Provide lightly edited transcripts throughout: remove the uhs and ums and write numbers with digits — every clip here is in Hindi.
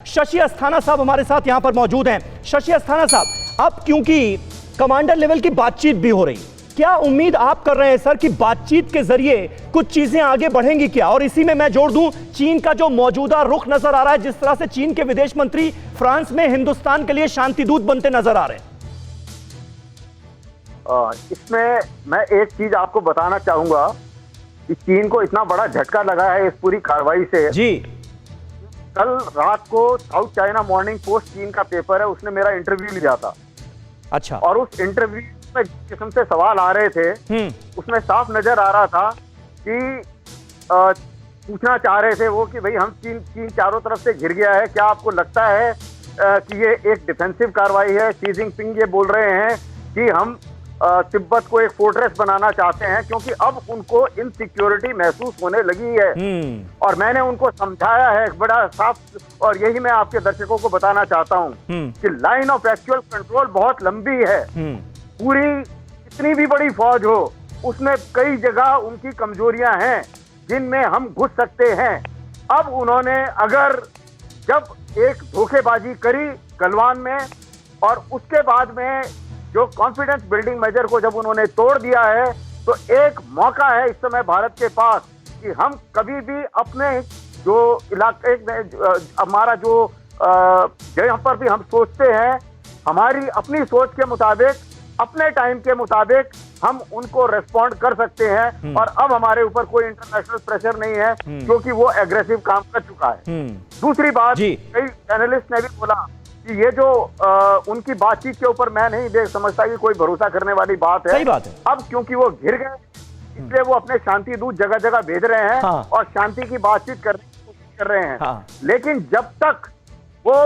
शशि अस्थाना साहब हमारे साथ यहां पर मौजूद हैं। शशि अस्थाना साहब, अब क्योंकि कमांडर लेवल की बातचीत भी हो रही, क्या उम्मीद आप कर रहे हैं सर कि बातचीत के जरिए कुछ चीजें आगे बढ़ेंगी क्या? और इसी में मैं जोड़ दूं, चीन का जो मौजूदा रुख नजर आ रहा है, जिस तरह से चीन के विदेश मंत्री फ्रांस में हिंदुस्तान के लिए शांति दूत बनते नजर आ रहे हैं। इसमें मैं एक चीज आपको बताना चाहूंगा कि चीन को इतना बड़ा झटका लगा है इस पूरी कार्रवाई से जी। कल रात को साउथ चाइना मॉर्निंग पोस्ट चीन का पेपर है, उसने मेरा इंटरव्यू लिया था। अच्छा। और उस इंटरव्यू में जिस किस्म से सवाल आ रहे थे उसमें साफ नजर आ रहा था कि पूछना चाह रहे थे वो कि भाई हम चीन चारों तरफ से घिर गया है, क्या आपको लगता है कि ये एक डिफेंसिव कार्रवाई है? शी जिनपिंग ये बोल रहे हैं कि हम तिब्बत को एक फोर्ट्रेस बनाना चाहते हैं क्योंकि अब उनको इनसिक्योरिटी महसूस होने लगी है। और मैंने उनको समझाया है बड़ा साफ, और यही मैं आपके दर्शकों को बताना चाहता हूं कि लाइन ऑफ एक्चुअल कंट्रोल बहुत लंबी है। पूरी इतनी भी बड़ी फौज हो, उसमें कई जगह उनकी कमजोरियां हैं जिनमें हम घुस सकते हैं। अब उन्होंने अगर जब एक धोखेबाजी करी गलवान में और उसके बाद में जो कॉन्फिडेंस बिल्डिंग मेजर को जब उन्होंने तोड़ दिया है, तो एक मौका है इस समय भारत के पास कि हम कभी भी अपने जो इलाके में हमारा जो जहाँ पर भी हम सोचते हैं, हमारी अपनी सोच के मुताबिक, अपने टाइम के मुताबिक हम उनको रेस्पॉन्ड कर सकते हैं। और अब हमारे ऊपर कोई इंटरनेशनल प्रेशर नहीं है क्योंकि वो एग्रेसिव काम कर चुका है। दूसरी बात, कई एनालिस्ट ने भी बोला कि ये जो उनकी बातचीत के ऊपर मैं नहीं देख समझता कि कोई भरोसा करने वाली बात है। सही बात है। अब क्योंकि वो घिर गए इसलिए वो अपने शांति दूत जगह जगह भेज रहे हैं और शांति की बातचीत करने की कोशिश कर रहे हैं। लेकिन जब तक वो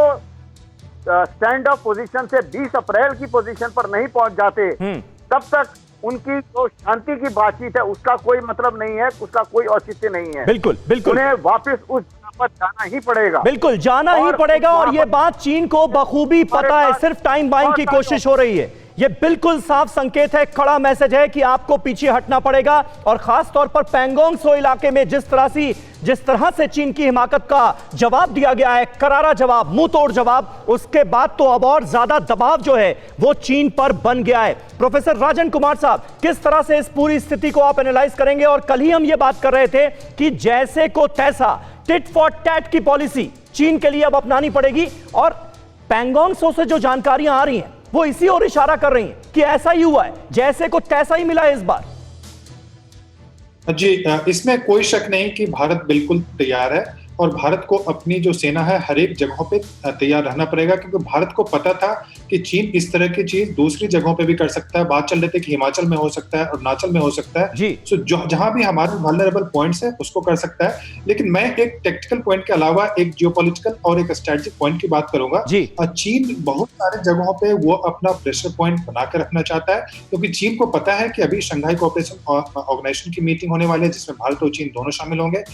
स्टैंड ऑफ पोजीशन से 20 अप्रैल की पोजीशन पर नहीं पहुंच जाते, तब तक उनकी जो शांति की बातचीत है उसका कोई मतलब नहीं है, उसका कोई औचित्य नहीं है। बिल्कुल बिल्कुल, उन्हें वापस उस पर जाना ही पड़ेगा। बिल्कुल जाना ही पड़ेगा। और ये बात चीन को बखूबी पता है, सिर्फ टाइम बाइंग की कोशिश हो रही है। ये बिल्कुल साफ संकेत है, कड़ा मैसेज है कि आपको पीछे हटना पड़ेगा। और खास तौर पर पैंगोंग त्सो इलाके में जिस तरह से चीन की हिमाकत का जवाब दिया गया है, करारा जवाब, मुंह तोड़ जवाब, उसके बाद तो अब और ज्यादा दबाव जो है वो चीन पर बन गया है। प्रोफेसर राजन कुमार साहब, किस तरह से इस पूरी स्थिति को आप एनालाइज करेंगे? और कल ही हम ये बात कर रहे थे कि जैसे को तैसा टिट फॉर टैट की पॉलिसी चीन के लिए अब अपनानी पड़ेगी। और पैंगोंग त्सो से जो जानकारियां आ रही हैं वो इसी ओर इशारा कर रही हैं कि ऐसा ही हुआ है, जैसे को तैसा ही मिला है इस बार। जी, इसमें कोई शक नहीं कि भारत बिल्कुल तैयार है और भारत को अपनी जो सेना है हर एक जगहों पे तैयार रहना पड़ेगा, क्योंकि भारत को पता था कि चीन इस तरह की चीज दूसरी जगहों पे भी कर सकता है। बात चल रही थी कि हिमाचल में हो सकता है, अरुणाचल में हो सकता है, सो जहां भी हमारे वल्नरेबल पॉइंट्स है उसको कर सकता है। लेकिन मैं एक टेक्टिकल पॉइंट के अलावा एक जियोपॉलिटिकल और एक स्ट्रेटेजिक पॉइंट की बात करूंगा। चीन बहुत सारे जगहों पे वो अपना प्रेशर पॉइंट बनाकर रखना चाहता है, क्योंकि चीन को पता है कि अभी शंघाई कोऑपरेशन ऑर्गेनाइजेशन की मीटिंग होने वाली है जिसमें भारत और चीन दोनों शामिल होंगे।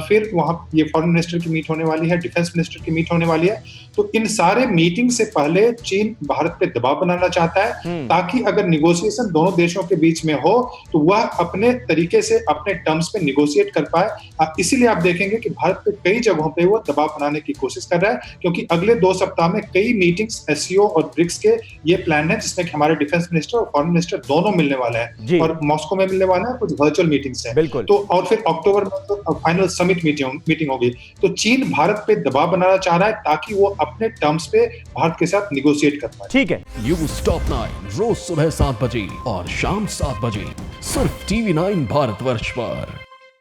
फिर वहां ये फॉरेन मिनिस्टर की मीट होने वाली है, डिफेंस मिनिस्टर की मीट होने वाली है। तो इन सारे मीटिंग से पहले चीन भारत पे दबाव बनाना चाहता है ताकि अगर निगोशिएशन दोनों देशों के बीच में हो तो वह अपने तरीके से अपने टर्म्स पे निगोशिएट कर पाए। इसीलिए आप देखेंगे कि भारत पे कई जगहों पे वो दबाव बनाने की कोशिश कर रहा है, क्योंकि अगले 2 सप्ताह में कई मीटिंग्स एससीओ और ब्रिक्स के ये प्लान है जिसमें कि हमारे डिफेंस मिनिस्टर और फॉरेन मिनिस्टर दोनों मिलने वाले हैं और मॉस्को में मिलने वाले हैं, कुछ वर्चुअल मीटिंग्स हैं। तो और फिर अक्टूबर में तो फाइनल समिट मीटिंग होगी। तो चीन भारत पे दबाव बनाना चाह रहा है ताकि वो अपने टर्म्स पे भारत के साथ निगोशिएट कर पाए। ठीक है। न्यूज़ टॉप 9 रोज सुबह 7 बजे और शाम 7 बजे सिर्फ TV9 भारतवर्ष पर।